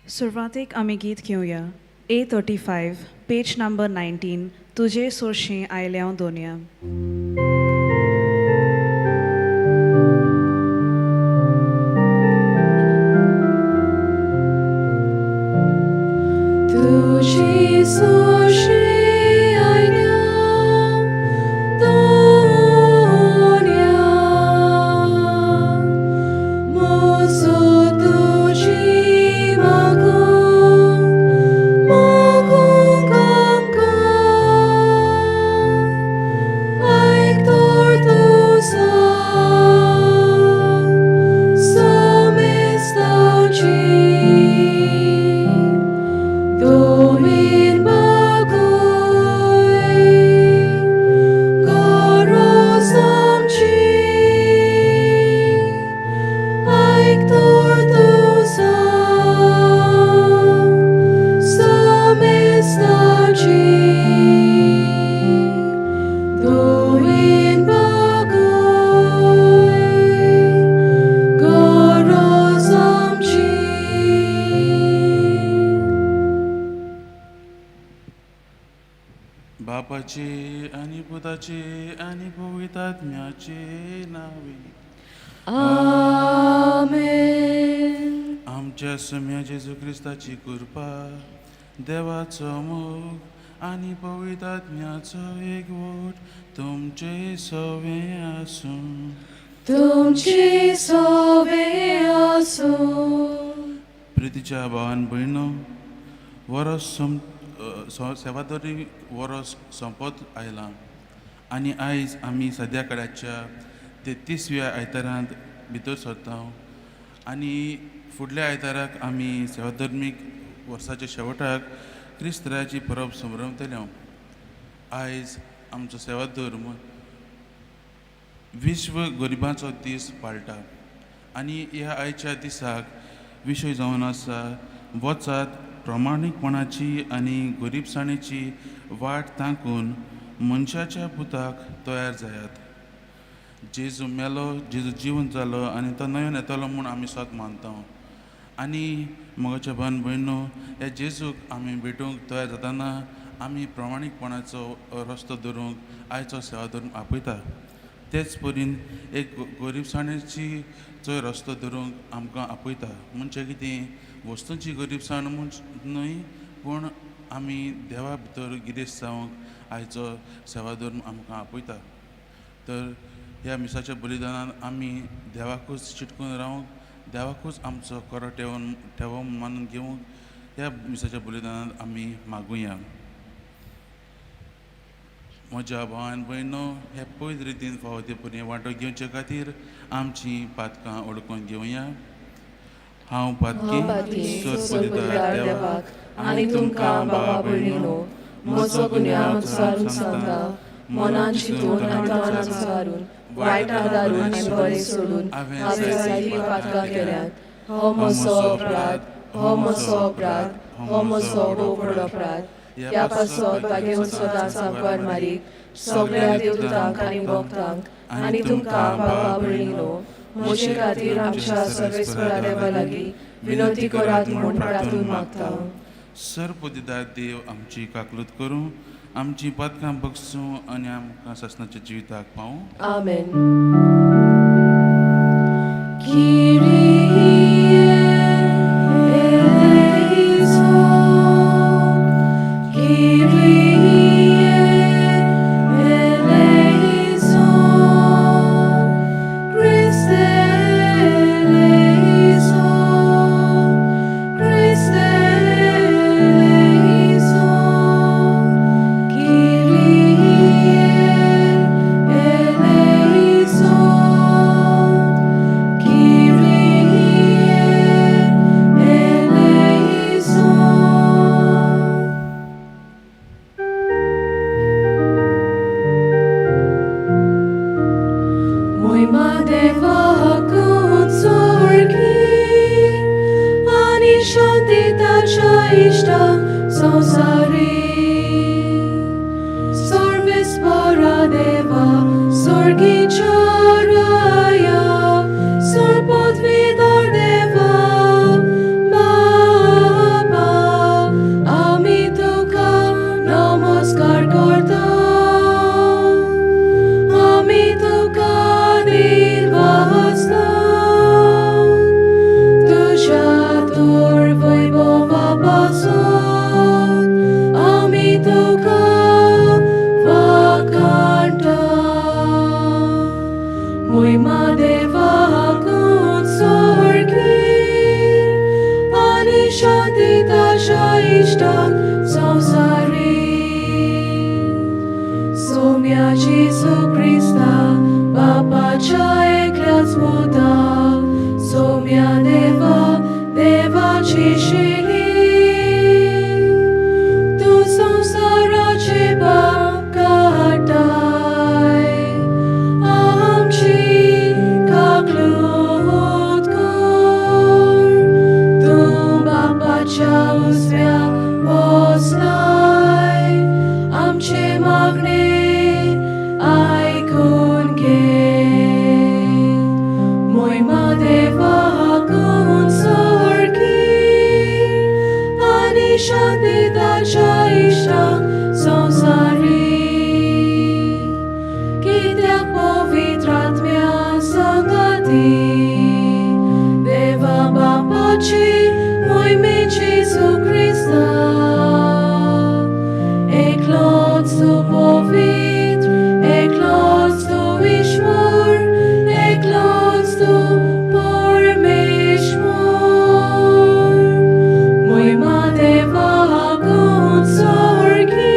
सुरवातेक आमी गीत घेवया A35 पेज नंबर 19 तुजे सोर्शी आयल्याव दोनया. तुझी सोशी बापाचे आणि पुताचे आणि पवित्रात्म्याचे नावे. आमेन. आमच्या सम्या जेजू ख्रिस्ताची कृपा, देवाचो मोग आणि पवित्रात्म्याचो एकवट तुमचे सवे आसूं. तुमची सोबे असो. प्रितीच्या भावान भयणो, वरस सेवादरी वरस सोंपत आयलां आनी आयज आमी सद्याकड्याच्या 33व्या आयतारांत भितर सरता आनी फुडल्या आयताराक आमी सेवाधर्मीक वर्साच्या शेवटाक क्रिस्तराची परब संभ्रमतले. आयज आमचो सेवाधर्म विश्व गरिबांचो दीस पाळटा आनी ह्या आयच्या दिसाक विशय जावन आसा वचात प्रमाणीकपणाची आनी गरीबसाणेची वाट तांकून मनशाच्या पुताक तयार जायात. जेजू मेलो, जेजू जिवंत जालो आनी तो नव्यान येतलो म्हूण आमी सत मानता. आनी मोगाच्या भान भयणो, ह्या जेजूक आमी भेटूंक तयार जाताना आमी प्रमाणीकपणाचो रस्तो धरूंक आयचो सेवा धरून आपयता. तेच परीन एक गरीबसाणेची चोय रस्तो धरूंक आमकां आपयता. म्हणजे कितें वस्तूंची गरीबसाण न्हय, पूण आमी देवा भितर गिरेस्त जावंक आयचो सेवा धर्म आमकां आपयता. तर ह्या मिसाच्या बलिदानान आमी देवाकूच चिटकून रावंक, देवाकूच आमचो खरो ठेवो मानून घेवंक ह्या मिसाच्या बलिदानान आमी मागुया. म्हज्या भावान भयणो, हे पयत रितीन फावो ते परी वांटो घेवचे खातीर आमची पातकां ओळखून घेवया. हांव पातकी सोदपदार देवाक आनी तुमकां भावा भयणीनो, म्हजो गुन्यांव सारून सांगता. मनान चिंतून आनी तोंडान सारून वायटा दारून आनी बरें सोडून हांवें जायतीं पातकां केल्यात. हो म्हजो अपराध, हो म्हजो अपराध, हो म्हजो भोव व्हड अपराध. ह्या पासत बागेवन सदांच आंकवार मारीक सगळ्या देवतांक आनी भक्तांक आनी तुमकां भावा भयणीनो, म्हजे खातीर आमच्या सर्वेस्परा देवा लागीं विनंती करात म्हूण प्रार्थून मागता. सर्वपदिदार देव आमची काकलूत करूं, आमची पातकां बगसूं आनी आमकां ससनाच्या जिविताक पावूं. आमेन. आनी शांतीताच्या इष्टांक संवसारी कित्याक पवित्र आत्म्या संगती देवा बापाची मोहिमेची येशू ख्रिस्ता एकलोच तू पवित्र एकलोच तू ईश्वर एकलोच तू परमेश्वर महिमा देवा गुण स्वर्गी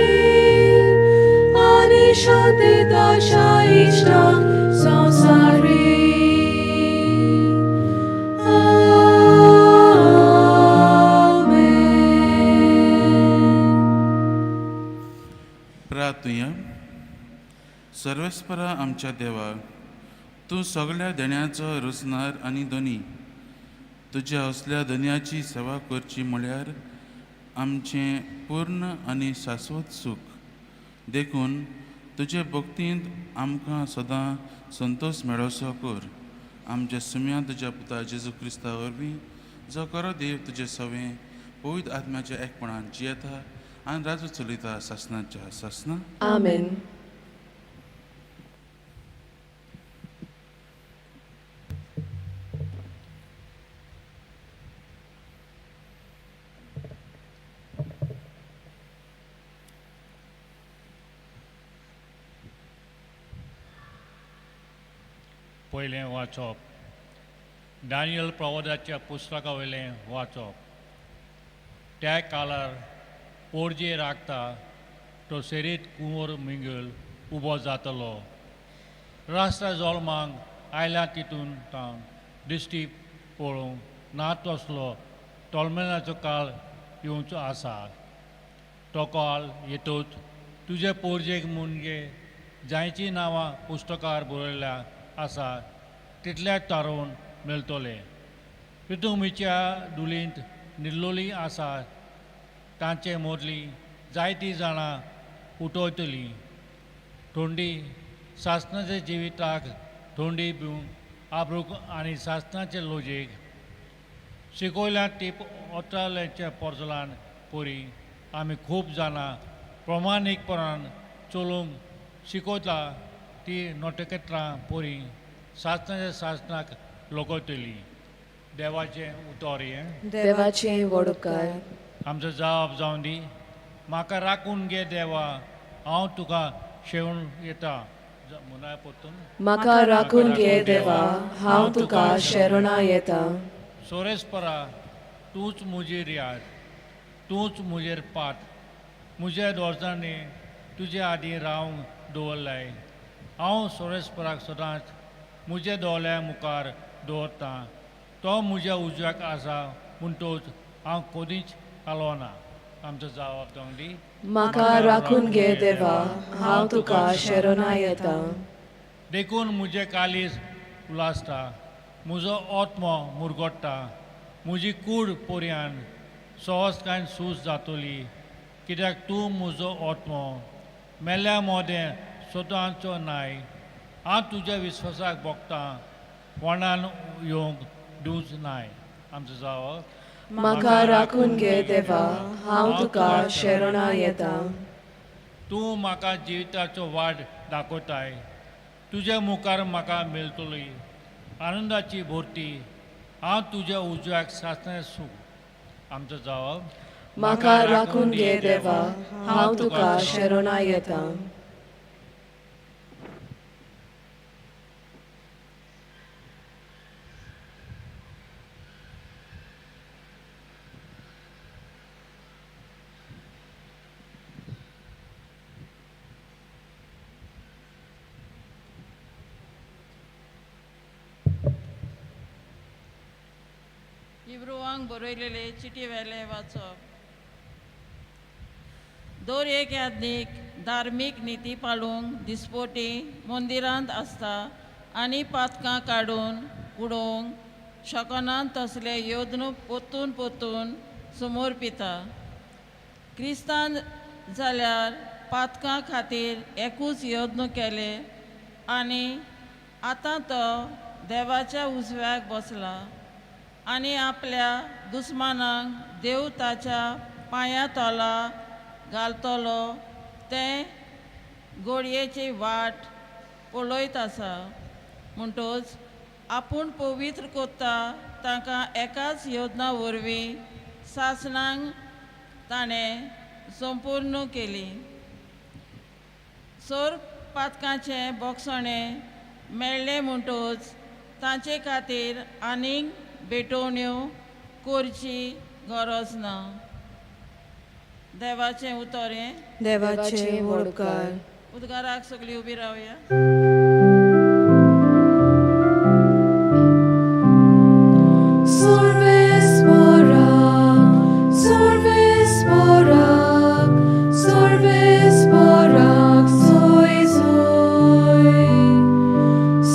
आनी शांतीताच्या इष्टांक संवसारी प्रार्थुया. सर्वेस्परा आमच्या देवा, तूं सगळ्या देण्याचो रुचणार आनी धनी. तुज्या असल्या धन्याची सेवा करची म्हळ्यार आमचें पूर्ण आनी शाश्वत सूख देखून तुजे भक्तींत आमकां सदां संतोश मेळोसो कर. आमच्या सुम्या तुज्या पुता जेजू क्रिस्ता वरवीं जो खरो देव तुजे सवें पवित्र आत्म्याच्या एकपणान जियेता आनी राजू चलयता सासणाच्या सासना. आमेन. पयलें वाचप दानियल प्रवादाच्या पुस्तका वयलें वाचप. त्या काळार पोरजे राखता तो सेरीत कुंवर मिंगल उबो जातलो. राष्ट्रा जल्मांक आयल्या तितून तां दिश्टी पळोवंक ना तसलो तोलमेलाचो काळ येवचो आसा. तो काळ येतूच तुजे पोरजेक मुनगे जायचीं नांवां पुस्तकार बरयल्या आसा तितल्याच तारोवन मेळटले. पितुमीच्या दुलींत निर्लोली आसा तांचे मदली जायतीं जाणां उठयतलीं. थोंडी सासणाच्या जिविताक थोंडी भिवंक आब्रूक आनी सासणाचे लोजेक शिकयल्यात ती ओटाल्यांच्या पोरजलान परी आमी खूब जाणां प्रमाणीकपणान चलोवंक शिकयता ती नोटकेत्रां परी सासणाच्या सासणाक लोकयतली. देवाचें उतर हें. देवाचें वडकार. आमचो जबाब जावन दी. म्हाका राखून घे देवा, हांव तुका शेवून येता. मुनाय परतून. म्हाका राखून घे देवा, हांव तुका शरणा येता. सोरेस्परा तूंच म्हजी रियाद, तूंच म्हजेर पात. म्हज्या दोळसांनी तुजे आदीं रावंक दवरलाय. हांव सोरेस्पराक सदांच म्हज्या दोळ्या मुखार दवरतां. तो म्हज्या उजव्याक आसा म्हणटूच हांव कधीच हालवना. आमचो जबाब जावन दी. म्हाका राखून घे देवा, हांव तुका शरणा येता. देखून म्हजें कालीज उलासता, म्हजो ओत्मो मुरगोडटा. म्हजी कूड पोरयान सहजकायेन सूज जातली, कित्याक तूं म्हजो ओत्मो. मेल्या मोदें स्वतांचो नाय. हांव तुज्या विस्वासाक भोगतां, कोणान येवंक दिवंच नाय. आमचो जबाब. म्हाका राखून घे देवा, हांव तुका शरणा येता. तूं म्हाका जिविताचो वाट दाखयताय. तुज्या मुखार म्हाका मेळटली आनंदाची भोरती. हांव तुज्या उजव्याक सासणें सूख. आमचो जबाब. म्हाका राखून घे देवा, हांव तुका शरणा येता. इब्रुवांक बरयलेले चिटी वेले वाचप. दर एक यादनीक धार्मीक निती पाळूंक दिसपोटी मंदिरांत आसता आनी पातकां काडून उडोवंक शकनात तसले योद्न पोत्तून पोत्तून समोर पिता. क्रिस्तान जाल्यार पातकां खातीर एकूच योद्न केले आनी आतां तो देवाच्या उजव्याक बसला आनी आपल्या दुस्मानांक देव ताच्या पांयां तोला घालतलो ते घोडयेची वाट पळयत आसा म्हणटच आपूण पवित्र कोत्ता तांकां एकाच योजना वरवीं सासणांक ताणें संपूर्ण केली. सोर पातकांचे बोगसणें मेळ्ळें म्हणटच तांचे खातीर आनीक भेटोवण्यो करची गरज ना. देवाचें उतोरें. देवाचे व्हडकार. उद्गाराक सगळीं उबी रावया. Sorves Borak, Sorves Borak, Sorves Borak, soy soy.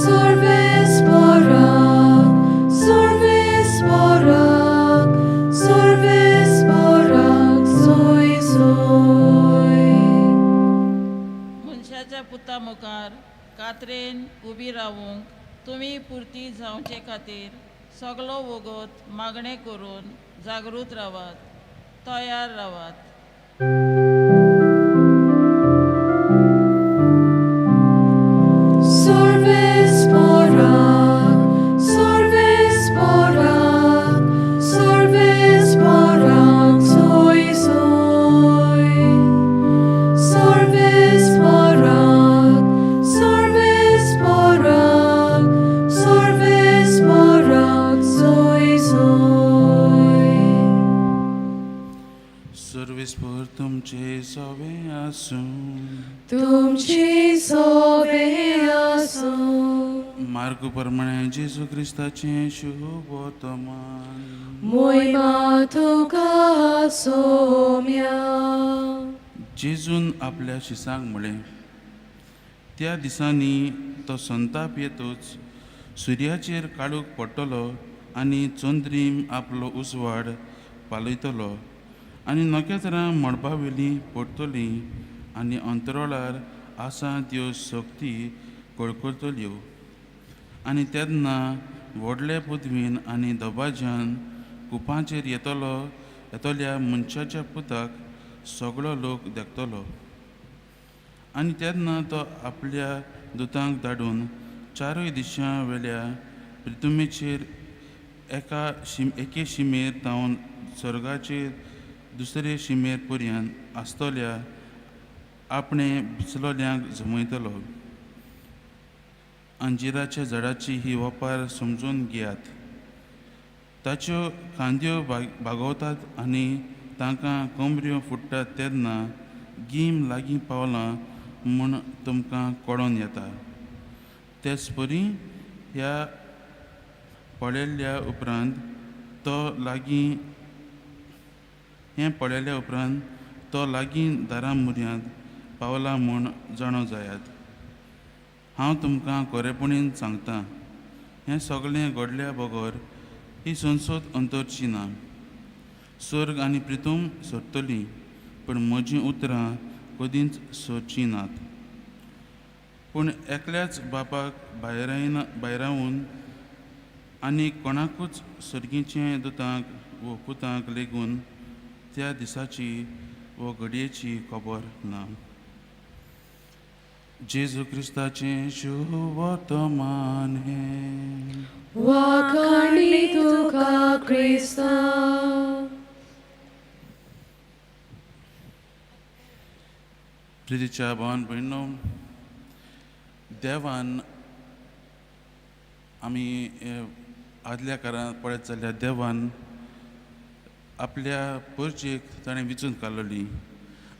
Sorves Borak, Sorves Borak, Sorves Borak, soy soy. मनशाच्या पुता मुखार कात्रेन उबी रावूंक तुमी पुर्ती जावचे खातीर सगळो वगत मागणें करून जागृत रावात, तयार रावात. Sorves Borak, Sorves Borak, Sorves Borak, soy soy. Sorves Borak, Sorves Borak, Sorves Borak, soy soy. सर्वेस्पर तुमचे सवे आसूं. तुमची सोबे आसूं. मार्ग प्रमाणे जेजू क्रिस्ताचें शुभ वर्तमान. मोहिमा तुका सोम्या. जेजून आपल्या शिसांक म्हळें, त्या दिसांनी तो संताप येतूच सुर्याचेर काळोख पडटलो आनी चंद्रीम आपलो उजवाड पालयतलो आनी नखेत्रां मळबावेलीं पडटलीं आनी अंतराळार आसा त्यो शक्ती कळकळटल्यो. आनी तेन्ना व्हडले पृथ्वीन आनी दबाज्यान कुपांचेर येतल्या मनशाच्या पुताक सगळो लोक देखतलो. आनी तेन्ना तो आपल्या दुतांक धाडून चारूय दिशां वेल्या पृथ्वीचेर एके शिमेर तावन स्वर्गाचेर दुसरे शिमेर पर्यंत आसतल्या आपणे बिचलोल्यांक जमयतलो. अंजिराच्या झाडाची ही वपार समजून घेयात. ताच्यो कांद्यो बागोवतात आनी तांकां कोंबऱ्यो फुट्टात तेन्ना गीम लागीं पावलां म्हूण तुमकां कळोन येता. तेच परी ह्या पळयल्ल्या उपरांत तो लागीं दारां मुर्यांत पावला म्हूण जाणो जायात. हांव तुमकां खरेपणीन सांगतां, हें सगळें घडल्या बगर ही संसद अंतरची ना. स्वर्ग आनी पृथ्वी सोडटलीं पूण म्हजीं उतरां कदींच सोडचीं नात. पूण एकल्याच बापाक भायरावन आनी कोणाकूच सर्गीचे दुतांक वो पुतांक लेगून त्या दिसाची वो घडयेची खबर ना. जेजू क्रिस्ताचें शुभ वर्तमान हें. वाखाणी तुका क्रिस्ता. प्रितीच्या भावान भयणो, देवान आमी आदल्या काळांत पळयत जाल्यार देवान आपल्या परजेक ताणें विचून काडलेली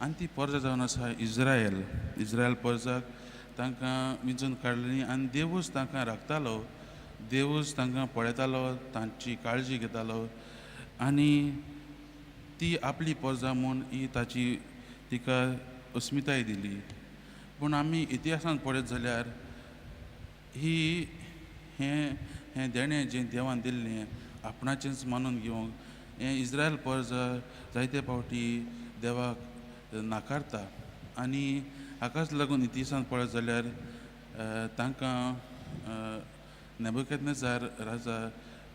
आनी ती परजा जावन आसा इज्रायल परजाक तांकां विचून काडलेली आनी देवूच तांकां राखतालो, देवूच तांकां पळयतालो, तांची काळजी घेतालो आनी ती आपली परजा म्हूण ही तिका अस्मिताय दिली. पूण आमी इतिहासांत पळयत जाल्यार हें देणें जें देवान दिल्लें आपणाचेंच मानून घेवंक हें इज्रायल परजा जायते फावटी देवाक नाकारता आनी हाकाच लागून इतिहासांत पळयत जाल्यार तांकां नेबुकदनेजार राजा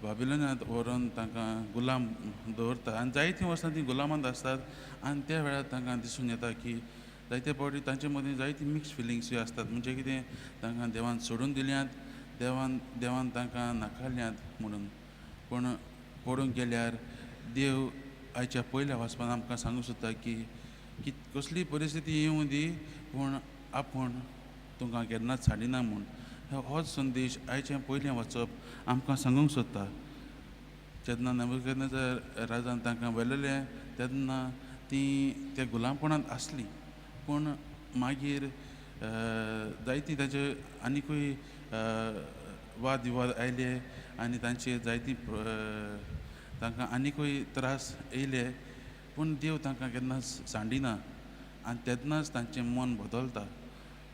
बाबिलोनांत व्हरून तांकां गुलाम दवरता आनी जायतीं वर्सां तीं गुलामांत आसतात आनी त्या वेळार तांकां दिसून येता की जायते फावटी तांचे मदीं जायती मिक्स फिलिंग्सूय आसतात म्हणजे कितें तांकां देवान सोडून दिल्यांत देवान तांकां नाकारल्यांत म्हणून पूण पळोवंक गेल्यार देव आयच्या पयल्या वाचपान आमकां सांगूंक सोदता की कसली परिस्थिती येवं दी पूण आपूण तुमकां केन्नाच साडिना म्हूण होच संदेश आयचें पयलें वाचप आमकां सांगूंक सोदता जेन्ना नेबुकदनेझर राजान तांकां व्हेलेलें तेन्ना तीं त्या गुलामपणांत आसलीं पूण मागीर जायतीं ताचे आनिकूय वाद विवाद आयले आनी तांचे जायतीं तांकां आनिकूय त्रास येयले पूण देव तांकां केन्नाच सांडिना आनी तेन्नाच तांचें मन बदलता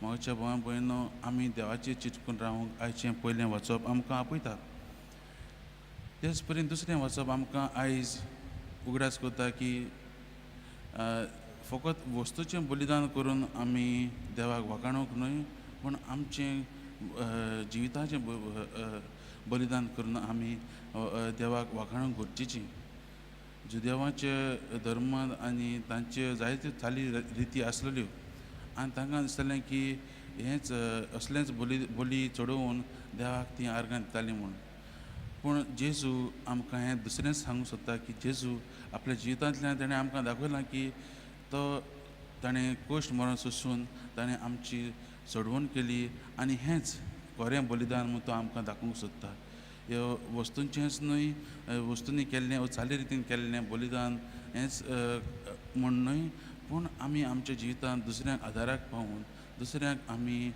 म्हज्या भावां भयणो आमी देवाचेर चिंतून रावंक आयचें पयलें वचप आमकां आपयता तेच परीन दुसरें वचप आमकां आयज उगडास करता की फकत वस्तूचें बलिदान करून आमी देवाक वखाणूंक न्हय पूण आमचें जिविताचें बलिदान करून आमी देवाक वखाणूंक गरजेचीं जुदेवाचे धर्मांत आनी तांच्यो जायत्यो चाली रिती आसलेल्यो आनी तांकां दिसतालें की हेंच असलेंच बली चडोवन देवाक तीं आर्गां दितालीं म्हूण पूण जेजू आमकां हें दुसरेंच सांगूंक सोदता की जेजू आपल्या जिवितांतल्यान ताणें आमकां दाखयलां की तो ताणें कोश्ट मरण सोंसून ताणें आमची सोडवण केली आनी हेंच खरें बलिदान म्हूण तो आमकां दाखोवंक सोदता ह्यो वस्तूंचेंच न्हय वस्तूंनी केल्लें वा चाली रितीन केल्लें बलिदान हेंच म्हूण न्हय पूण आमी आमच्या जिवितांत दुसऱ्यांक आदाराक पावून दुसऱ्यांक आमी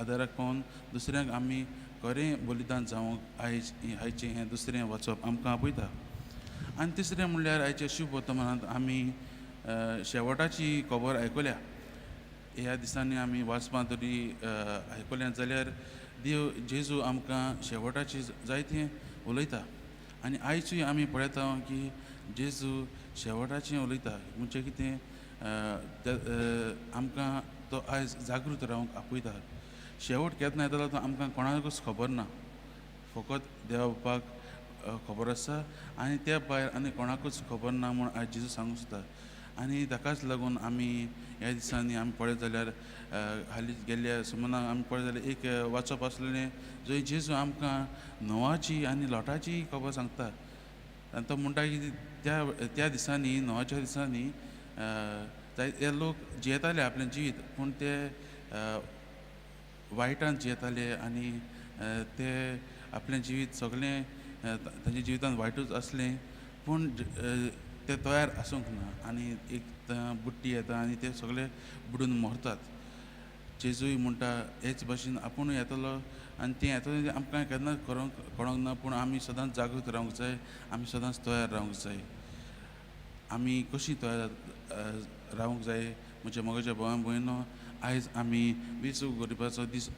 आदाराक पावून दुसऱ्यांक आमी खरें बलिदान जावंक आयचें हें दुसरें वचप आमकां आपयता आनी तिसरें म्हणल्यार आयच्या शुभ वर्तमानांत आमी शेवटाची खबर आयकल्या ह्या दिसांनी आमी वाचपां तरी आयकल्यात जाल्यार देव जेजू आमकां शेवटाची जायतें उलयता आनी आयजूय आमी पळयता की जेजू शेवटाचें उलयता म्हणजे कितें आमकां तो आयज जागृत रावंक आपयता शेवट केन्ना येतलो तो आमकां कोणाकूच खबर ना फकत देवा बापाक खबर आसा आनी त्या भायर आनी कोणाकूच खबर ना म्हूण आयज जेजू सांगूंक सोदता आनी ताकाच लागून आमी ह्या दिसांनी आमी पळयत जाल्यार हालीं गेल्ल्या सुमनाक आमी पळयत जाल्यार एक वाचप आसलेलें जंय जेजू आमकां नोवाची आनी लोटाची खबर सांगता आनी तो म्हणटा की त्या दिसांनी नोवाच्या दिसांनी ते लोक जियेताले आपलें जिवीत पूण ते वायटान जियेताले आनी ते आपलें जिवीत सगळें तांच्या जिवितांत वायटूच आसलें पूण ते तयार आसूंक ना आनी एक बुट्टी येता आनी ते सगळे बुडून मरतात जेजूय म्हणटा हेच भाशेन आपुणूय येतलो आनी तें येतलें आमकां केन्नाच कळोंक ना पूण आमी सदांच जागृत रावंक जाय आमी सदांच तयार रावंक जाय आमी कशीं तयार रावंक जाय म्हज्या मोगाच्या भावां भयणो आयज आमी 20 गरिबाचो दीस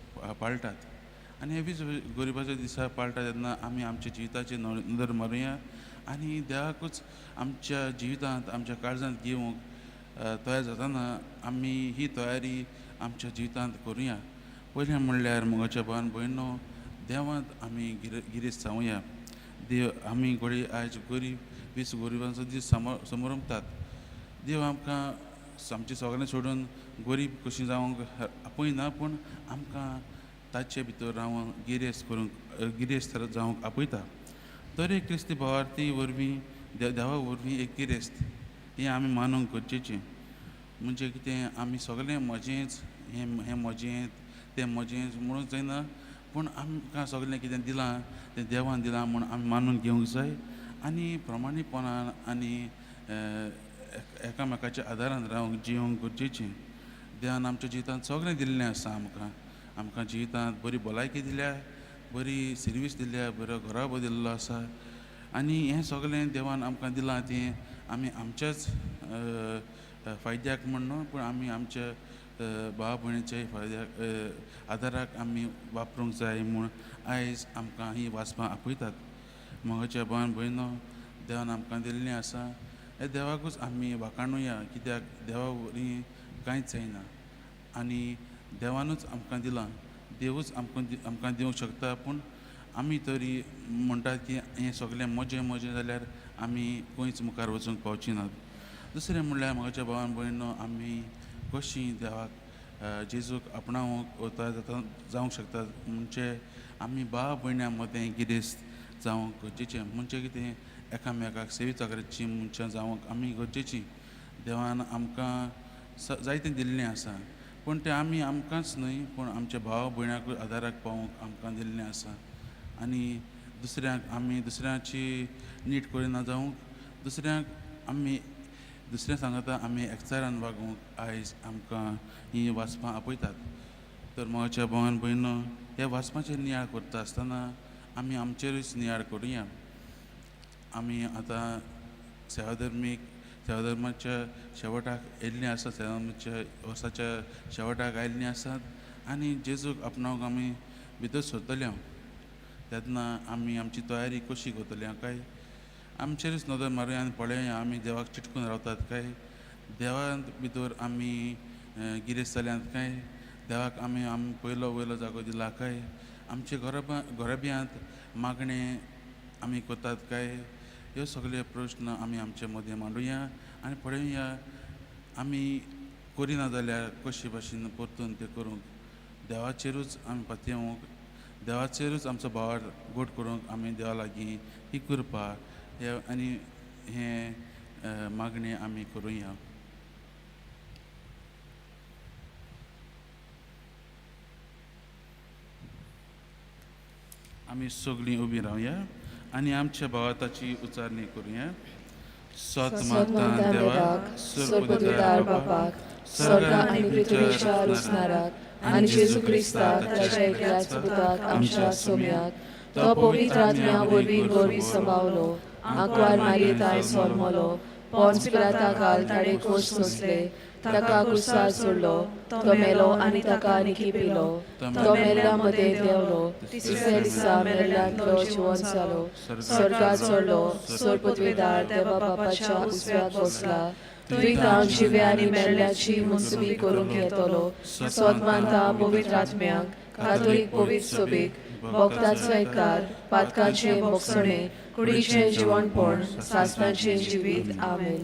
पाळटात आनी हे 20 गरिबाच्या दिसा पाळटा तेन्ना आमी आमच्या जिविताचेर नदर मारुया आनी देवाकूच आमच्या जिवितांत आमच्या काळजांत घेवंक तयार जाताना आमी ही तयारी आमच्या जिवितांत करुया पयलें म्हणल्यार मोगाच्या भावान भयणो देवांत आमी गिरेस्त जावया देव आमी घोडी आयज गरीब 20 गरिबांचो दीस समारंभतात देव आमकां आमचें सगळें सोडून गरीब कशीं जावंक आपयना पूण आमकां ताचे भितर रावन गिरेस्त जावंक आपयता दर एक क्रिस्ती भावार्थी वरवीं देवा वरवीं एक गिरेस्त हें आमी मानूंक गरजेचें म्हणजे कितें आमी सगळें म्हजेंच हें म्हजें तें म्हजें म्हणूंक जायना पूण आमकां सगळें कितें दिलां तें देवान दिलां म्हूण आमी मानून घेवंक जाय आनी प्रमाणीपणान आनी एकामेकाच्या आदारान रावंक जिवंक गरजेचें देवान आमच्या जिवितांत सगळें दिल्लें आसा आमकां जिवितांत बरी भलायकी दिल्या बरी सर्वीस दिल्या बरो घराबो दिल्लो आसा आनी हें सगळें देवान आमकां दिलां तें आमी आमच्याच फायद्याक म्हण न्हू पूण आमी आमच्या भावा भयणीच्या फायद्याक आदाराक आमी वापरूंक जाय म्हूण आयज आमकां ही वाचपां आपयतात मोगाच्या भावान भयणो देवान आमकां दिल्लें आसा हे देवाकूच आमी वाखाणुया कित्याक देवा वरवीं कांयच जायना आनी देवानूच आमकां दिलां देवूच आमकां दिवंक शकता पूण आमी तरी म्हणटात की हें सगळें मजें जाल्यार आमी खंयच मुखार वचूंक पावची नात. दुसरें म्हणल्यार म्हाज्या भावान भयणीनो, आमी कशीं देवाक जेजूक आपणावंक वता जावंक शकतात. म्हणजे आमी भाव भयण्यां मदें गिरेस्त जावंक गरजेचें. म्हणजे कितें, एकामेकाक सेवी चाकरेची मनशां जावंक आमी गरजेचीं. देवान आमकां जायतें दिल्लें आसा, पूण तें आमी आमकांच न्हय पूण आमच्या भाव भयणाकूय आदाराक पावोवंक आमकां दिल्लें आसा. आनी दुसऱ्यांक आमी दुसऱ्यांची नीट करिना जावंक, दुसऱ्या सांगता आमी एकचारान वागूंक आयज आमकां हीं वाचपां आपयतात. तर म्हज्या भावान भयणीनो, ह्या वाचपाचेर नियाळ करता आसतना आमी आमचेरूच नियाळ करुया. आमी आतां सेवा धर्माच्या शेवटाक येयल्लीं आसात, सेवा धर्माच्या वर्साच्या शेवटाक आयिल्लीं आसात. आनी जेजूक आपणावंक आमी भितर सरतले. तेन्ना आमी आमची तयारी कशी करतली काय, आमचेरूच नदर मारुया आनी पळोवया आमी देवाक चिटकून रावतात काय, देवा भितर आमी गिरेस्त जाल्यात काय, देवाक आमी पयलो वयलो जागो दिला काय, आमचे घराब्यांत मागणें आमी करतात काय, ह्यो सगळे प्रश्न आमी आमचे मदें मांडुया आनी पळोवया आमी करिना जाल्यार कशे भाशेन परतून तें करूंक, देवाचेरूच आमी पातयेवंक, देवाचेरूच आमचो भावार गोट करूंक आमी देवा लागीं ही कृपा आनी हें मागणी आमी करुया. आमी सगळीं उबी रावया आनी आमच्या भावाताची उचारणी करुया. सतमाता देवाक, सर्वोपकार बापाक, स्वर्गा आनी पृथ्वीच्या रुसणाराक, आनी जेजू क्रिस्ताक ताच्या एकल्याच पुताक आमच्या सोम्याक, तो पवित्र आत्म्या वरवीं गोरवी संभावलो, आंकवार मारयेताय सोलमलो, पोन्स पिलाता काल ताडे खोस सोंसले, ताका क्रुसार सोडलो, तो मेलो आनी ताका निखी पिलो, तो मेल्ल्या मदें देंवलो, तिसऱ्या दिसा मेल्ल्यांतलो जिवंत जालो, स्वर्गात चडलो, सर्वपदवीदार देवा बापाच्या उजव्याक बसला, थंय जावन जिव्या आनी मेल्ल्याची मुनसुबी करूंक येतलो. सतमानता पवित्र आत्म्याक, कातोलीक पवित्र सभेक, भक्तांचो एकार, पातकांचे मोगसणे, कुडीचें जिवणपण, सासणाचें जिवीत. आमेन.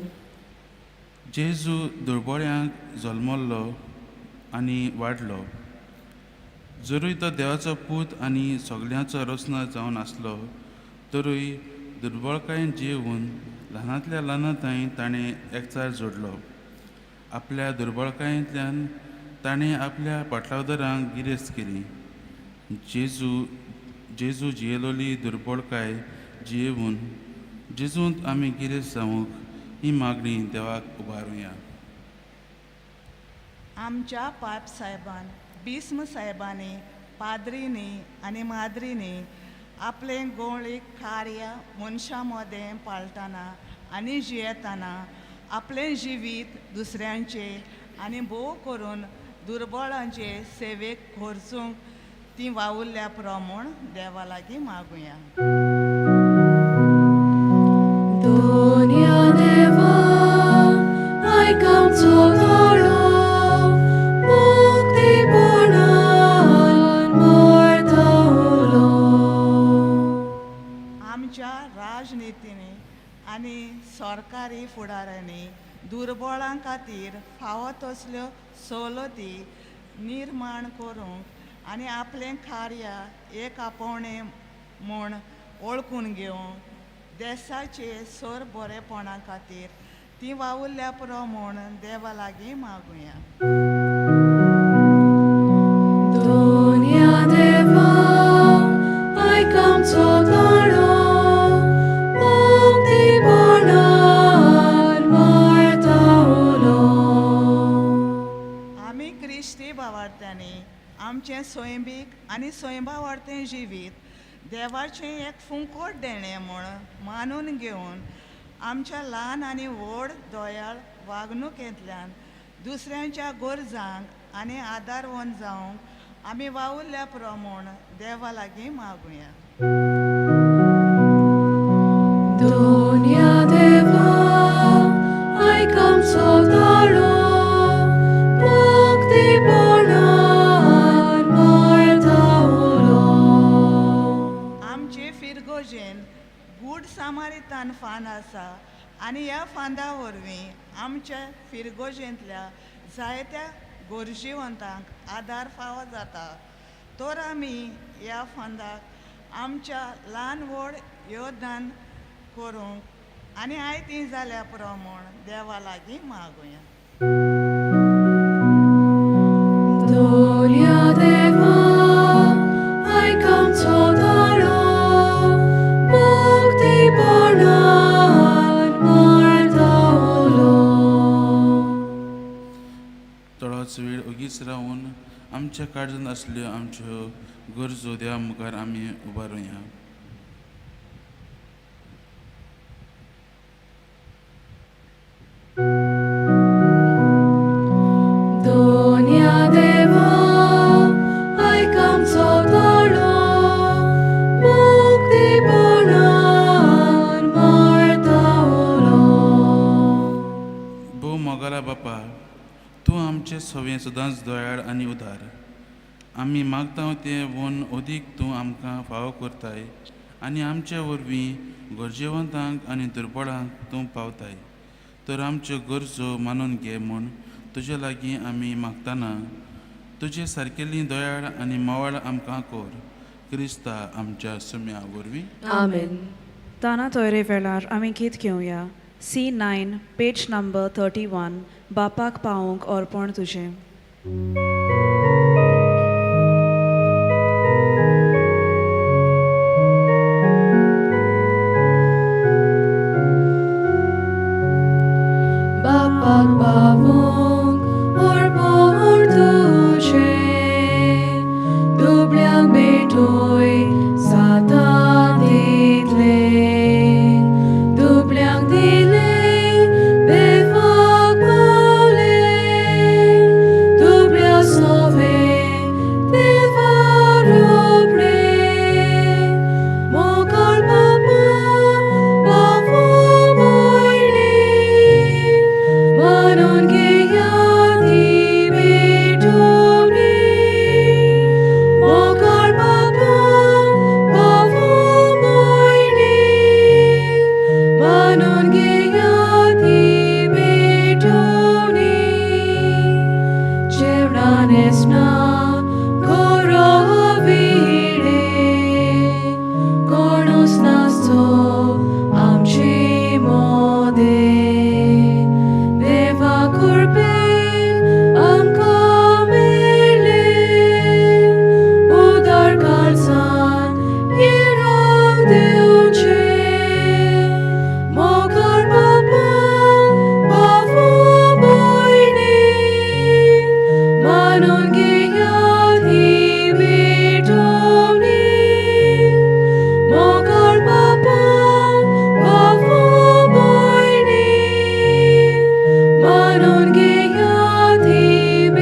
जेजू दुर्बळ्यांक जल्मल्लो आनी वाडलो. जरूय तो देवाचो पूत आनी सगळ्यांचो रचना जावन आसलो, तरूय दुर्बळकायेन जियेवून ल्हानांतल्या ल्हानांताय ताणें एकचार जोडलो. आपल्या दुर्बळकायेंतल्यान ताणें आपल्या पाटलावदरांक गिरेस्त केली. जेजू जियेलोली दुर्बळकाय जियेवून जेजूंत आमी गिरेस्त जावंक ही मागणी देवाक उबारुया. आमच्या पाप साहेबान, बिस्म साहेबांनी, पाद्रींनी आनी माद्रींनी आपलें गोंयळीक कार्य मनशां मदें पाळटना आनी जियेतना आपलें जिवीत दुसऱ्यांचे आनी भोव करून दुर्बळांचे सेवेक खर्चूंक ती वावुरल्या प्रमाण देवा लागीं मागुया. Dunia deva, आयकामचो दोळो, मुक्तीपणान मरतलो. आमच्या राजनितींनी आनी सरकारी फुडाऱ्यांनी दुर्बळां खातीर फावो तसल्यो सवलती निर्माण करूंक आनी आपलें कार्य एक आपोवणें म्हूण वळखून घेवंक देशाचे सर बरेपणा खातीर ती वावुरल्या प्रमाण देवा लागीं मागुया. Dunia deva, आयकामचो दोळो, मुक्तीपणान मरतलो. आमी क्रिस्ती भावार्थ्यांनी आमचें स्वयंबीक आनी स्वयंभावार्थें जिवीत देवाचें एक फुंकोट देणें म्हूण मानून घेवन आमच्या ल्हान आनी व्हड दोयाळ वागणुकेंतल्यान दुसऱ्यांच्या गरजांक आनी आदारवंत जावंक आमी वावुरल्या प्रमाण देवा लागीं मागुया. Dunia deva, आयकामचो दोळो, मुक्तीपणान मरतलो. ल्हान फांद आसा आनी ह्या फांदा वरवीं आमच्या फिरगोजेंतल्या जायत्या गोरजेवंतांक आदार फावो जाता. तर आमी ह्या फांदाक आमच्या ल्हान व्हड योगदान करूंक आनी आयती जाल्या पुरो म्हूण देवा लागीं मागुया. Dolia deva, aicam todaro, mukti bornan martaolo. थोडोच वेळ ओगीच रावन आमच्या काळजांत आसल्यो आमच्यो गरजो देवा मुखार आमी उबारुया. Dolia deva, aicam todaro, mukti bornan martaolo. भोव मोगाला बापा, तूं आमचे सवें सदांच दयाळ आनी उदार. आमी मागता तें वन ओदीक तूं आमकां फावो करताय आनी आमच्या वरवीं गरजेवंतांक आनी दुर्बळांक तूं पावताय. तर आमच्यो गरजो मानून घे म्हूण तुजे लागीं आमी मागतना तुजे सारकेली दयाळ आनी मावळ आमकां कोर. क्रिस्ता आमच्या सुम्या वरवीं. Amen. ताना तोयरे वेळार आमी गीत घेवया. C9 पेज नंबर 31 बापाक पावूंक अर्पण तुजें. Bapak pawung orpon tuje, dublang betoy sata ditle, dublang dile befag mole, dublang sove devaro pre, mokar papa bavu moile. Manon geyati betoni, mokar baba bavu moini. Manon geyati betoni, chevranesna korovide, konos nasto amchi mode. Deva kurbe amkamele, udar kalsan yerang deuche, mokar baba bavu boyne, manon geyati betoni, mokar baba bavu boyne. Manon geyati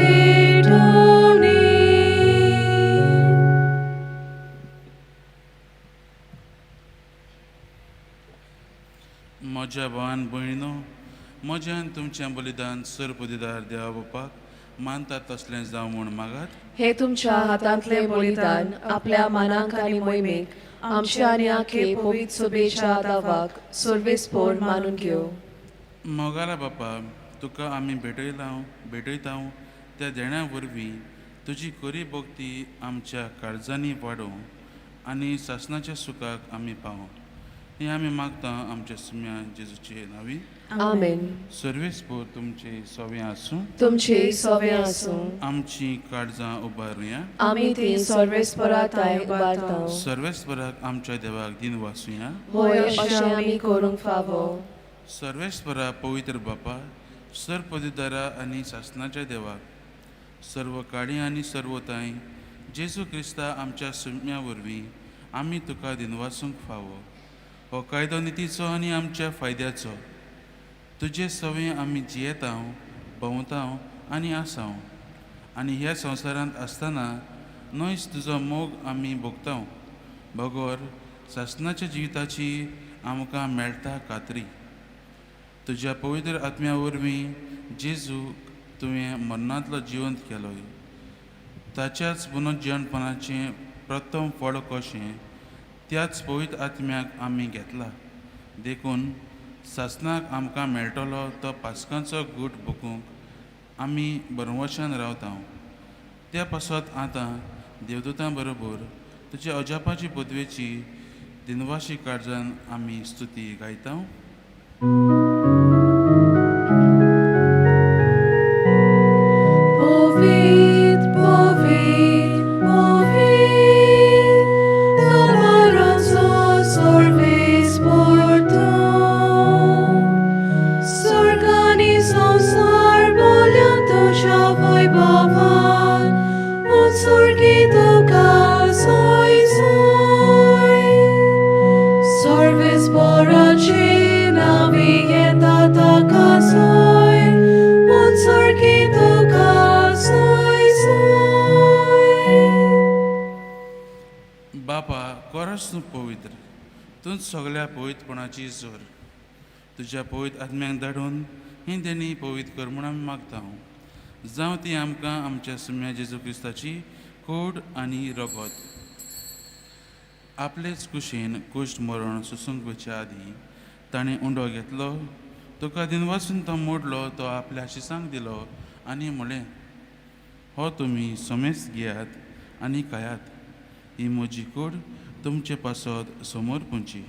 betoni. म्हज्या भावान भयणीनो, म्हज्यान तुमचें बलिदान सरपदीदार देवा बापाक मानतात तसलें जावं म्हूण मागात. हे तुमच्या हातांतले बलिदान आपल्या मानांक आनी मोहिमेक आमच्या आनी आखे पवित्र सभेच्या दावाक सर्वेस्पोर मानून घेव. मोगाला बापा, तुका आमी भेटयता त्या देण्या वरवीं तुजी खरी भक्ती आमच्या काळजांनी वाडोवं आनी सासणाच्या सुखाक आमी पावूं. हें आमी मागता आमच्या सुम्या जेजूचे नांवी. आमेन. सर्वेस्पोर तुमचे सवें आसूं. तुमचे सवे आसूं. आमची काळजां उबारुया. आमी ती सर्वेस्पराताय उबारता. सर्वेस्पराक आमच्या देवाक दिन वासुया. होय अशें आमी करूंक फावो. सर्वेस्परा पवित्र बापा, सरपदीदारा आनी सासणाच्या देवाक सर्व काळी आनी सर्वताय जेजू क्रिस्ता आमच्या सुम्या वरवीं आमी तुका दिनवासूंक फावो. हो कायदो नितीचो आनी आमच्या फायद्याचो. तुजे सवें आमी जियेता, भोंवता आनी आसां आनी ह्या संवसारांत आसतना नोयस तुजो मोग आमी भोगता. भगोर सासणाच्या जिविताची आमकां मेळटा खात्री. तुज्या पवित्र आत्म्या वरवीं जेजू तुवें मरणांतलो जिवंत केलोय. ताच्याच पुनर्जीवनपणाचें प्रथम फळ कशें त्याच पवित्र आत्म्याक आमी घेतला. देखून सासणाक आमकां मेळटलो तो पासकांचो गूट बूकूंक आमी बरोवशान रावता. त्या पासत आतां देवदूतां बरोबर तुज्या अजापाची पदवेची दिनवाशी काळजान आमी स्तुती गायता. Povit, povit, povit, Domaroso sorvis portum. Sorgani संसार बोल्या तुझ्या वैभवान, उत्सर्गी तुका सोय सोय. Sorvis boraची नावी येता ताका सोय, उत्सर्गी तुका सोय सोय. बापा कोरस तूं पवित्र, तूंच सगळ्या पवित्रपणाची जोर. तुज्या पवित्र आत्म्याक धाडून ही देणी पवित्र कर म्हूण आमी मागता. जावं ती आमकां आमच्या सुम्या जेजू क्रिस्ताची कूड आनी रगत आपलेच कुशीन कुश्ट मरण सुसूंक वयच्या आदीं ताणें उंडो घेतलो. तुका दिनवासून तो मोडलो, तो आपल्या शिसांक दिलो आनी म्हळें, हो तुमी सोमेस घेयात आनी खायात. ही म्हजी कूड तुमचे पासत समोर पुंची.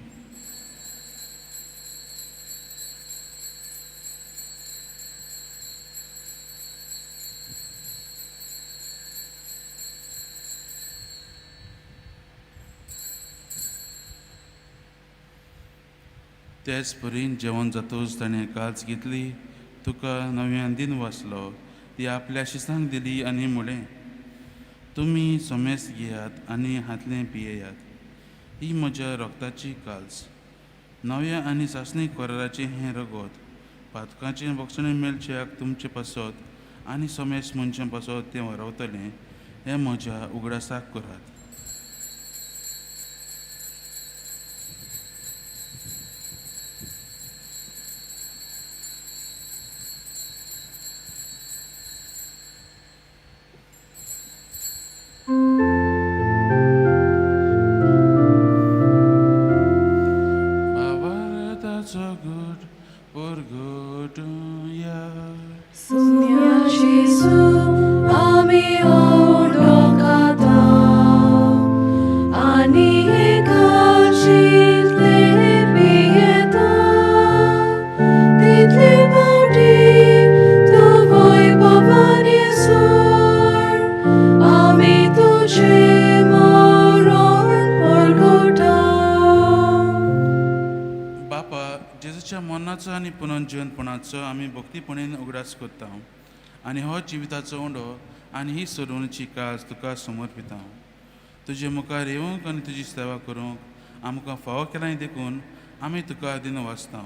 तेच परीन जेवण जातूच ताणें काल्च घेतली, तुका नव्यान दिन वाचलो, ती आपल्या शिसांक दिली आनी म्हळें, तुमी सोमेस घेयात आनी हातलें पियेयात. ही म्हज्या रोगताची काल्च, नव्या आनी सासणी कोराराचें हें रगत, पातकाचें भक्षण मेलच्याक तुमचे पासत आनी सोमेस मनशां पासत तें व्हरवतलें. हें म्हज्या उगडासाक करात. Bavarataco good porgoduya. Sunia Jesu, ami odokata, ani ekachit lepieta, titli bauti, tvoj povanie sur, ami tuce moron porgota. बापा जेजूच्या मरणाचो आनी पुनर्जीवनपणाचो आमी भक्तीपणेन उगडास करता आनी हो जिविताचो उंडो आनी ही सोडवणीची कास तुका समर्पिता. तुजे मुखार येवंक आनी तुजी सेवा करूंक आमकां फावो केलाय देखून आमी तुका दिन वाचता.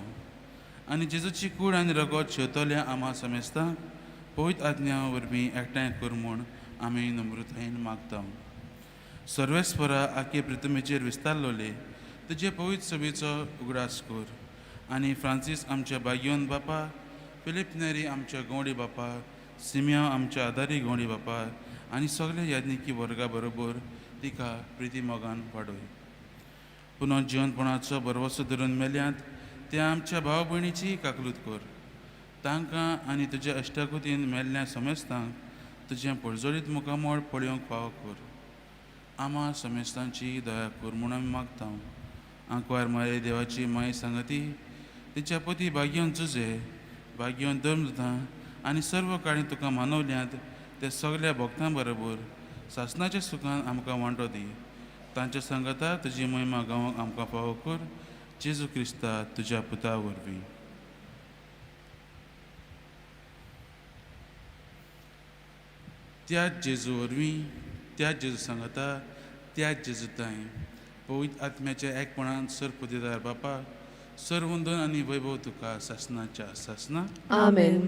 आनी जेजूची कूड आनी रगत शेवतल्या आम्हा समेस्तांक पवित्र आज्ञा वरवीं एकठांय कर म्हूण आमी नम्रतायेन मागता. सर्वेस्परा आखे पृथ्वीचेर विस्तारलोले तुजे पवित्र सभेचो उगडास कर आनी फ्रांसीस आमच्या बागयोन बापा, फिलीप नेरी आमच्या गवडी बापा, सिमिया आमच्या आदारी गवडी बापा आनी सगळे याज्ञिकी वर्गा बरोबर तिका प्रिती मोगान वाडय. पुनर्जीवनपणाचो बरवसो धरून मेल्यांत त्या आमच्या भाव भयणीची काकलूत कर. तांकां आनी तुज्या अश्टाकुतीन मेल्ल्या समेस्तांक तुजें पडजोडीत मुखामोळ पळोवंक फावो कर. आम्हा समेस्तांची दया कर म्हूण आमी मागता. आंकवार मारे देवाची माय सांगती, तिच्या पती भाग्योन जुजे, भाग्योन धर्मदूतां आनी सर्व काळी तुका मानवल्यांत ते सगळ्या भक्तां बरोबर सासणाच्या सुखान आमकां वांटो दी. तांच्या सांगता तुजी महिमा गावंक आमकां फावो कर. जेजू क्रिस्ता तुज्या पुता वरवीं. त्याच जेजू वरवीं, त्याच जेजू सांगता, त्याच जेजू ताय पवित्र आत्म्याच्या एकपणान सर पुतेदार बापा, सर वंदन आनी वैभव तुका सासणाच्या सासणा. Amen.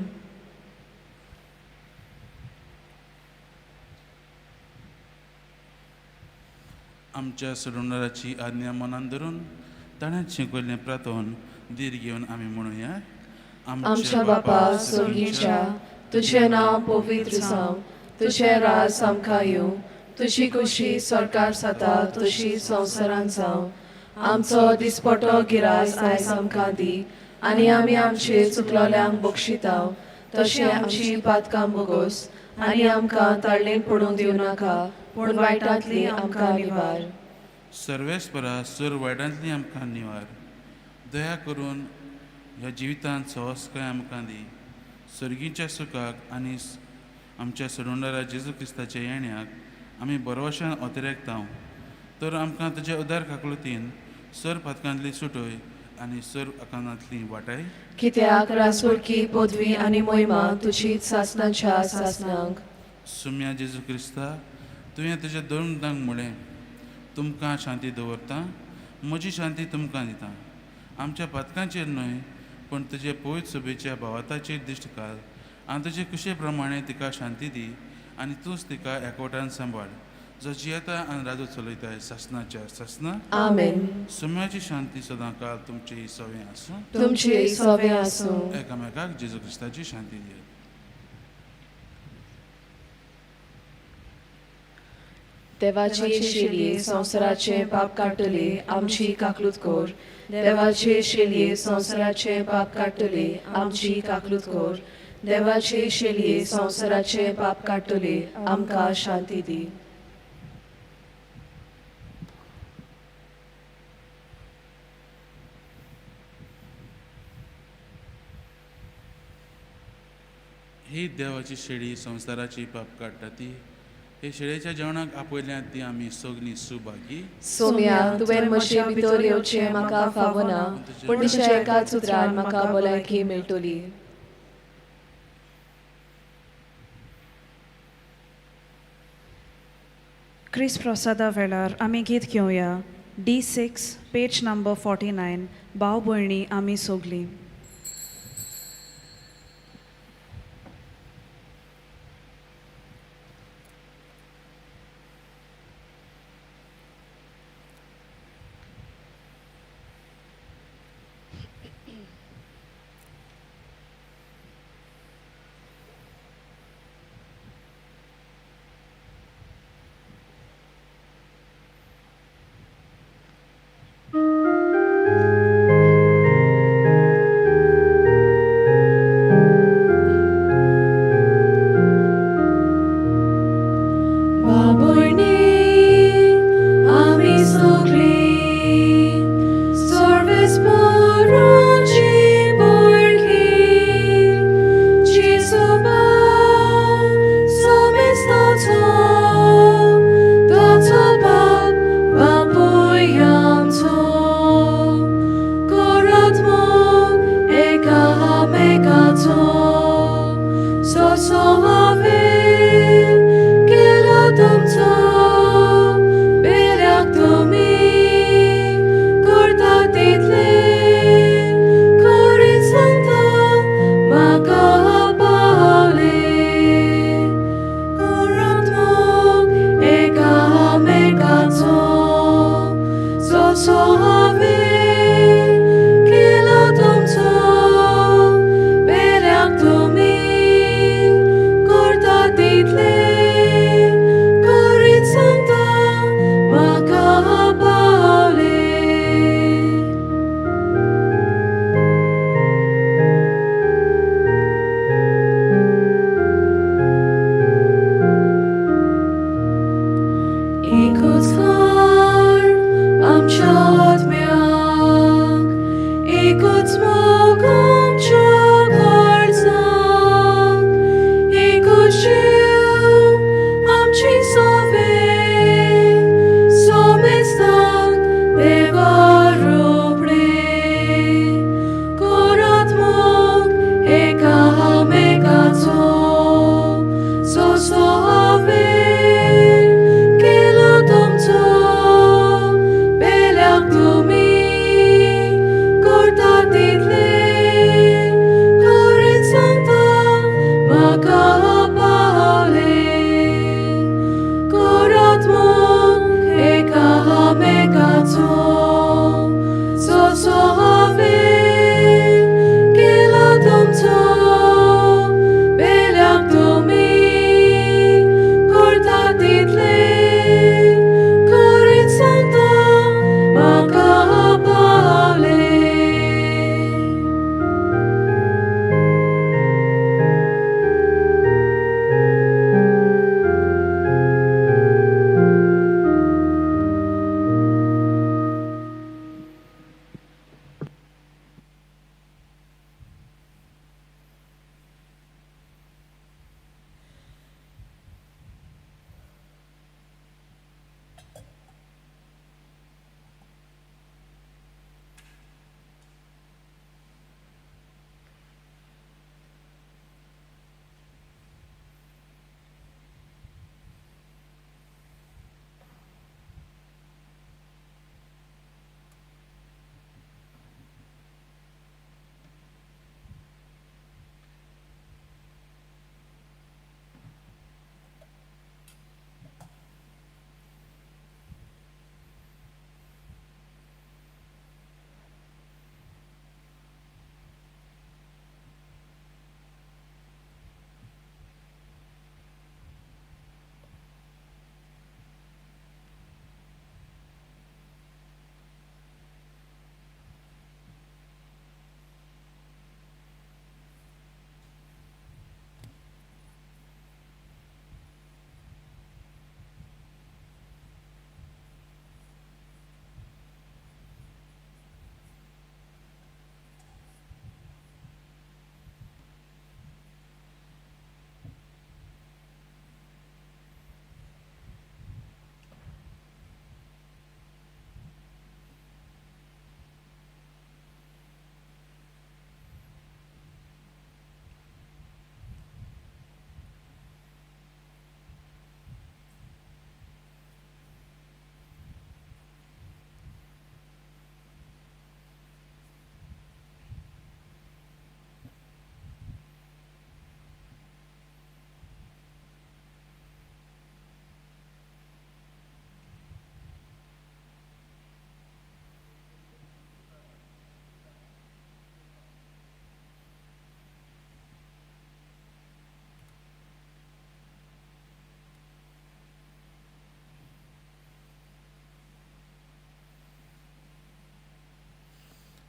आमच्या सोडवणाराची आज्ञा मनान धरून ताणें शिकयल्लें प्रार्थन धीर घेवन आमी म्हणुया. आमच्या बापा स्वर्गीच्या, तुझें नांव पवित्र जावं, तुझें राज आमकां येवं, तुजी खुशी स्वर्गार जाता तशी संवसारांत जावं. आमचो दिसपटो गिरास आयज आमकां दी आनी आमी आमचे चुकलोल्यांक बक्षितांव तशें आमची पातकां बोगोस आनी आमकां ताळणेन पडूंक दिवं नाका पूण वायटांतली आमकां निवार. सर्वेस्परा सर वायटांतली आमकां निवार. दया करून ह्या जिवितांत सहजकाय आमकां दी. सर्गीच्या सुखाक आनी आमच्या सडवणाऱ्या जेजू क्रिस्ताच्या येण्याक आमी बरोवशान ओतरेकताव. तर आमकां तुज्या उदार काकलुतीन सर पातकांतली सुटोय आनी सर आकांतांतली वाटाय. कित्याक रासोडकी पदवी आनी मोहिमा तुजी सासणाच्या सासणांक. सुम्या जेजू क्रिस्ता, तुवें तुज्या दोन मुद्दांक म्हळें, तुमकां शांती दवरता, म्हजी शांती तुमकां दिता. आमच्या पातकांचेर न्हय पूण तुजे पवित्र सभेच्या भावाताचेर दिश्ट घाल आनी तुजे कुशे प्रमाणे तिका शांती दी आनी तूंच तिका एकवटान सांबाळ, जो जियेता आनी राजू चलयताय सासणाच्या सासणां. आमेन. सुम्याची शांती सदां काळ तुमची सवें आसूं. तुमची सवें आसूं. एकामेकाक जेजू क्रिस्ताची शांती दियात. देवाचे शेलये संवसाराचे पाप काडटले आमची काकलूत कोर. देवाचे शेलये संवसाराचे पाप काडटले आमची काकलूत कोर. देवाचे शेलये संवसाराचे पाप काडटले आमकां शांती दी. ही देवाची शेळी संवसाराची पाप काडटा ती. हे शेळयेच्या जेवणाक आपयल्यांत ती आमी सगळीं सुभागी. सोम्या, तुवें म्हजे भितर येवचें म्हाका फावना पूण तुज्या एकाच उतरान म्हाका भलायकी मेळटली. क्रिस प्रसादा वेळार आमी गीत घेवया. D6 पेज नंबर 49 भाव भयणी आमी सोगलीं.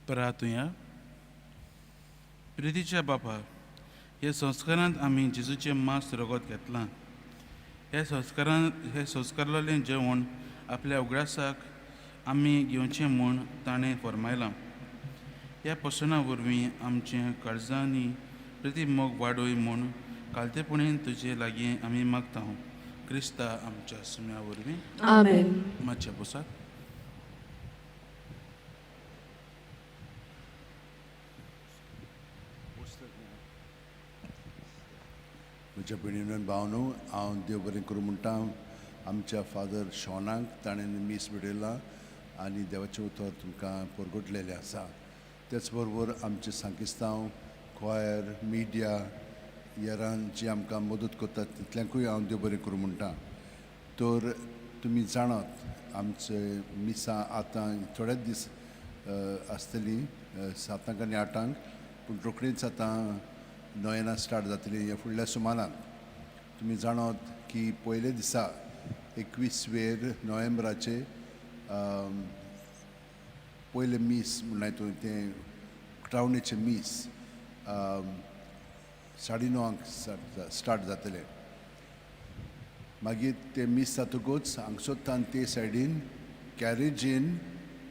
प्रार्थुया. प्रितीच्या बापा, हे संस्कारांत आमी जेजूचें मांस रगत घेतलां. हे संस्कारलेलें जेवण आपल्या उगडासाक आमी घेवचें म्हूण ताणें फरमायलां. ह्या पसणा वरवीं आमचें काळजांनी प्रिती मोग वाडोय म्हूण कालतेपणीन तुजे लागीं आमी मागता. क्रिस्ता आमच्या सुम्या वरवीं. आमेन. मातशें बसात. म्हज्या भयणीन भावनो, हांव देव बरें करूं म्हणटा. आमच्या फादर शॉनाक ताणें मीस मिडयला आनी देवाचें उतर तुमकां परगटलेलें आसा. तेच बरोबर आमचे सांकिस्तांव, क्वायर, मिडिया हेरान जी आमकां मदत करतात तितल्यांकूय हांव देव बरें करूं म्हणटा. तर तुमी जाणात आमचे मिसां आतां थोडेच दीस आसतलीं 7 आनी 8, पूण रोखडीच आतां 9 स्टार्ट जातली. हे फुडल्या सुमारान तुमी जाणात की पयले दिसा 21 नोव्हेंबराचे पयले मीस म्हणून हितून तें क्रावणेचें मीस 9:30 स्टार्ट जातलें. मागीर ते मीस जातकूच हांगसोत्तान ते सायडीन कॅरेजीन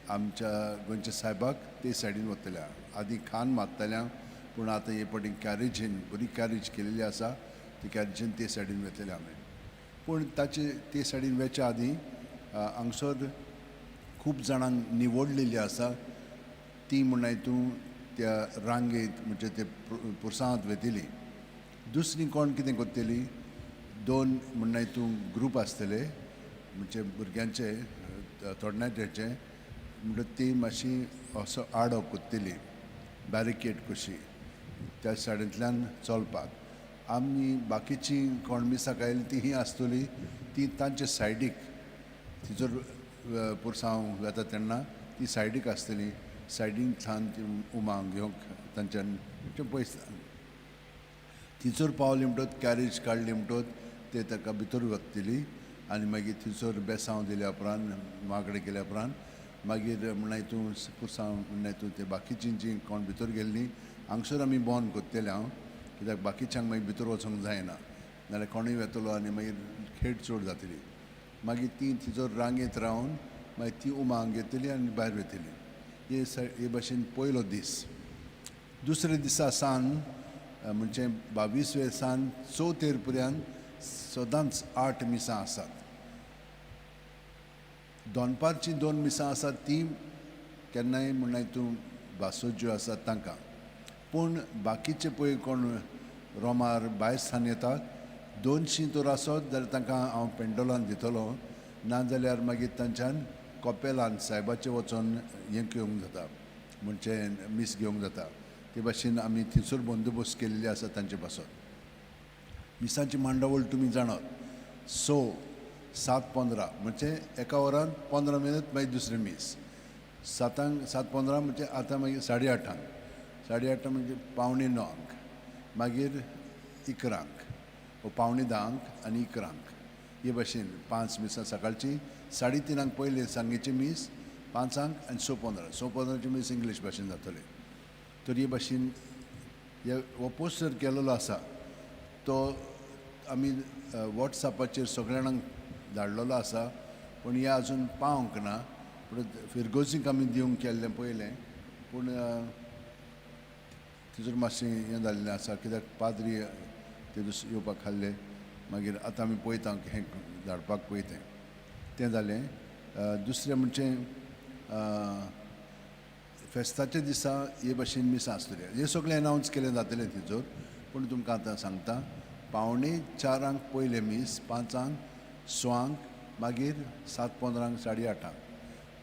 आमच्या गोंयच्या साहेबाक ते सायडीन वतल्या. आदीं खान मारताल्या पूण आतां हे पटीन कॅरेजीन बरी कॅरेज केलेली आसा. ती कॅरेजीन ते सायडीन वतले आमी. पूण ताचे ते सायडीन वेच्या आदीं हांगसर खूब जाणांक निवडलेली आसा. ती म्हणून हितून त्या रांगेंत म्हणजे ते पुरसांत वेतिली. दुसरी कोण कितें करतली, 2 म्हणून हितून ग्रूप आसतले म्हणजे भुरग्यांचे तरणाट्याचे. म्हणजे ती मातशी असो आडो करतली बॅरिकेड कशी त्या सायडींतल्यान चलपाक. आमी बाकीची कोण मिसाक आयली तीं आसतली ती तांचे सायडीक तिजोर पुरसांव वेता तेन्ना ती सायडीक आसतली. सायडींतल्यान ती उमांग घेवंक तांच्यान पयस थिचोर पावली म्हणटच कॅरेज काडली म्हणटच ते ताका भितर वतली आनी मागीर थिचोर बेसांव दिल्या उपरांत मागणे केल्या उपरांत मागीर म्हणून हितून पुरसांव म्हणून हितून ते बाकीचीं जीं कोण भितर गेल्लीं हांगसर आमी बंद करतले. हांव कित्याक बाकीच्यांक मागीर भितर वचोंक जायना नाल्यार कोणूय वेतलो आनी मागीर खेड चड जातली. मागीर ती थिचोर रांगेंत रावन मागीर ती उमांग घेतली आनी भायर वतली. हे भाशेन पयलो दीस. दुसरे दिसा सावन म्हणजे 22 सावन 34 पर्यंत सदांच 8 मिसां आसात. दोनपारची 2 मिसां आसात ती केन्नाय म्हणून हितून भासो ज्यो आसात तांकां. पूण बाकीचे पळय कोण रोमार भायर सान येतात 200 तर आसत जाल्यार तांकां हांव पेंडोलान दितलो. नाजाल्यार मागीर तांच्यान कॉपेलान सायबाचें वचोन हें घेवंक जाता म्हणजे मीस घेवंक जाता. ते भाशेन आमी थिचोर बंदोबस्त केल्ली आसा तांचे पासत. मिसांची मांडावळ तुमी जाणात 7:15 म्हणजे एका वरान 15 मिनट मागीर दुसरें मीस. 7:15 म्हणजे आतां मागीर 8:30 म्हणजे 8:45 मागीर 11 वा 9:15 आनी 11 हे भाशेन 5 मिसां सकाळची. 3:30 पयले सांगेची मीस 5 आनी 6:15 मीस इंग्लीश भाशेन जातले. तर हे भाशेन हो पोस्टर केलेलो आसा तो आमी वॉट्सॅपाचेर सगळ्या जाणांक धाडलेलो आसा. पूण हे आजून पावंक ना. पूण फिरगोजीक आमी दिवंक केल्लें पयलें पूण तितूर मातशें हें जाल्लें आसा कित्याक पाद्री ते येवपाक हाल्ले. मागीर आतां आमी पळयता हें धाडपाक पळयतें तें जालें. दुसरें म्हणजे फेस्ताच्या दिसा हे भाशेन मिसां आसतले. हे सगळें अनावन्स केलें जातलें थिचोर. पूण तुमकां आतां सांगता 4:45 पयले मीस 5 6 मागीर 7:15 8:30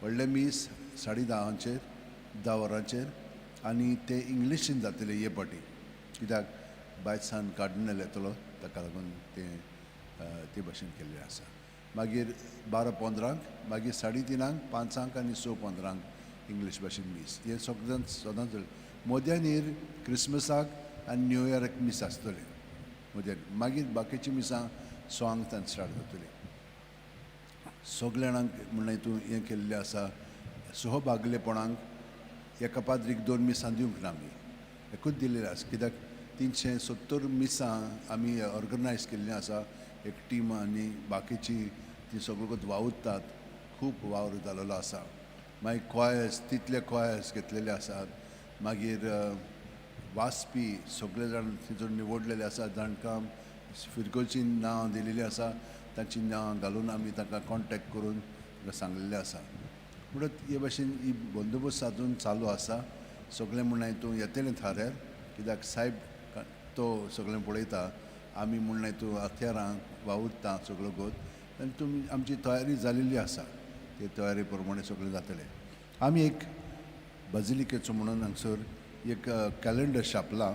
व्हडले मीस 10:30 10 वरांचेर आनी ते इंग्लिशीन जातले हे पाटी कित्याक भायर सान कार्डिनल येतलो ताका लागून ते भाशेन केल्लें आसा. मागीर 12:15 मागीर 3:30 5 आनी 6:15 इंग्लीश भाशेन मीस. हे सदांच मोद्यानीर क्रिसमसाक आनी न्यू इयराक मीस आसतले मोद्यान. मागीर बाकीची मिसां 6 स्टार्ट जातली. सगळे जाणांक म्हणून हितून हें केल्लें आसा. सहभागलेपणांक एका पाद्रीक 2 मिसां दिवंक ना आमी एकूच दिलेले आसा कित्याक 370 मिसां आमी ऑर्गनायज केल्ली आसा एक टीम आनी बाकीची ती सगळ्यो वावुरतात खूब वावर जाल्लो आसा मागीर कॉयर्स तितले कॉयर्स घेतलेले आसात मागीर वाचपी सगळे जाण तितून निवडलेले आसात जाणकां फिरकोची नांव दिलेली आसा तांची नांव घालून आमी तांकां कॉन्टेक्ट करून सांगलेलें आसा म्हणून हे भाशेन ही बंदोबस्त अजून चालू आसा सगळें म्हण तूं येतलें थाऱ्यार कित्याक सायब तो सगळें पळयता आमी म्हण तूं हत्यारांक वावुरता सगळो गोत आनी तुमी आमची तयारी जालेली आसा ते तयारी प्रमाणे सगळें जातलें आमी एक बजिलिकेचो म्हणून हांगसर एक कॅलेंडर छापला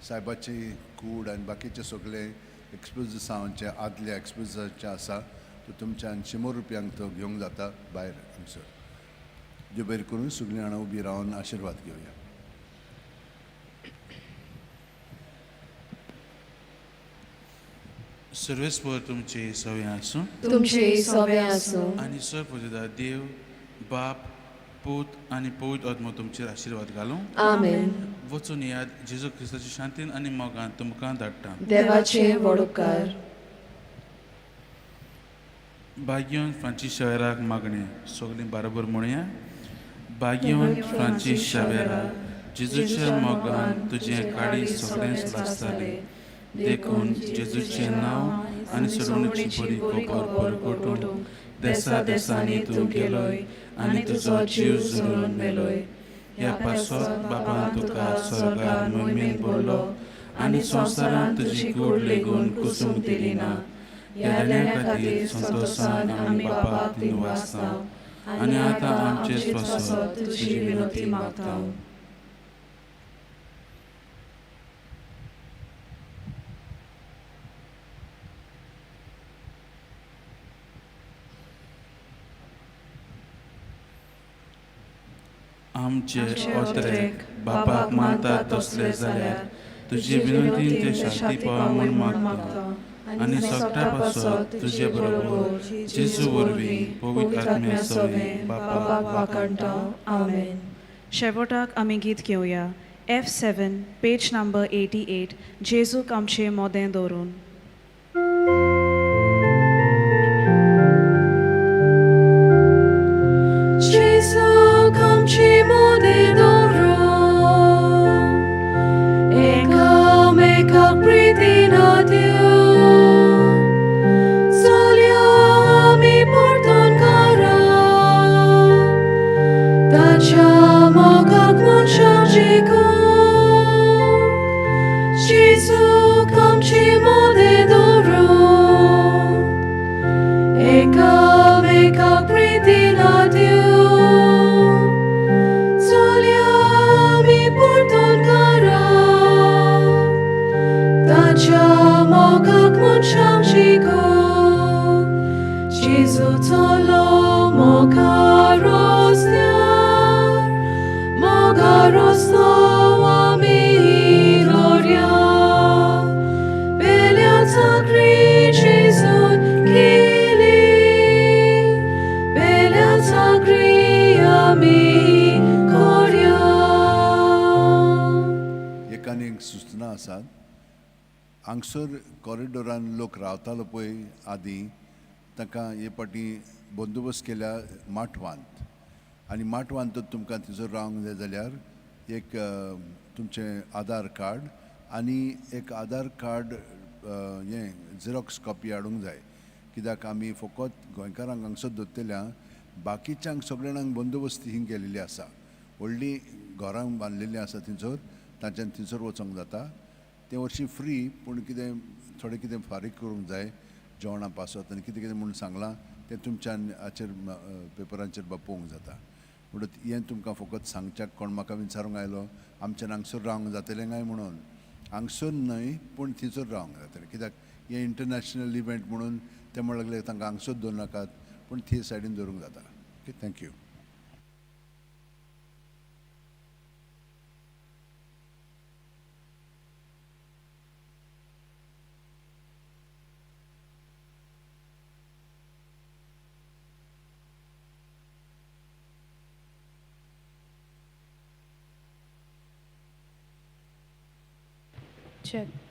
सायबाची कूड आनी बाकीचे सगळे एक्सपोजिसांचे आदल्या एक्सपोजिसांचे आसा तो तुमच्यान 100 रुपयांक तो घेवंक जाता भायर हांगसर देव करून सगळीं जाणां उबी रावन आशिर्वाद घेवया सर्वेस्पर तुमचे सवय आसूं तुमचे सवे आसूं आनी सर्वपुजदा देव बाप पूत आनी पवित्र आत्मा तुमचेर आशिर्वाद घालूं आमेन वचून याद जेजू क्रिस्ताची शांतीन आनी मोगान तुमकां धाडटा देवाचे वडोवकार भाग्योन फ्रांचीस शावेराक मागणें सगळीं बरोबर म्हणया भाग्योन फ्रांचीस शावेराक जेजूच्या मोगान तुजें काळी सगळेंच लासतालें देखून जेजूचें नांव आनी सोडवणुकीची बरी खबर परगटूंक देसा देसांनी तूं गेलोय आनी तुजो जीव जुळून मेलोय ह्या पासत बापान तुका स्वर्गार मोहिमेन भरलो आनी संवसारांत तुजी कूड लेगून कुसूंक दिली ना ह्या जाण्यां खातीर संतोशान आमी बापा तीन वाचता आनी आतां आमचे स्वासत तुजी विनंती मागता आमचे ओतरेक बापाक मानतात तसले जाल्यार तुजी विनंतीन ते शांती पाव म्हूण मागता आनी सगळ्या पासत तुजे बरोबर जेजू वरवीं पवित्र आत्म्या सवें बापाक वाकणटा आमेन शेवटाक आमी गीत घेवया F7 पेज नंबर 88 जेजूक आमचे मोदें दवरून Gesù camci mode d'oro e come capriti na Dio Solio mi porton cara Tacciamo как munchagico Gesù camci mode d'oro e come capriti na Dio Tacciamo как munchagico Gesù tolo mogaros star mogaros ami gloria Beliata cri Gesù kili Beliata cri ami gloria एकाने सूचना आसात हांगसर कॉरिडोरान लोक रावतालो पळय आदीं ताका हे पाटी बंदोबस्त केल्या माटवांत आनी माटवांतूच तुमकां थंयसर रावंक जाय जाल्यार एक तुमचें आधार कार्ड आनी एक आधार कार्ड हें झेरॉक्स कॉपी हाडूंक जाय कित्याक आमी फकत गोंयकारांक हांगसर दवरतल्या बाकीच्यांक सगळ्या जाणांक बंदोबस्त हिंग केलेली आसा व्हडली घरां बांदलेलीं आसा थंयसर तांच्यान थंयसर वचोंक जाता ते वर्षी फ्री पूण कितें थोडें कितें फारीक करूंक जाय जेवणा पासत आनी कितें कितें म्हणून सांगलां तें तुमच्यान हाचेर पेपरांचेर पळोवंक जाता म्हणून हें तुमकां फकत सांगच्याक कोण म्हाका विचारूंक आयलो आमच्यान हांगसर रावंक जातलें काय म्हणून हांगसर न्हय पूण थंयसर रावंक जातलें कित्याक हें इंटरनॅशनल इव्हेंट म्हणून ते म्हणून लागले तांकां हांगसर दवरूं नाकात पूण ते सायडीन दवरूंक जाता ओके थँक्यू चेक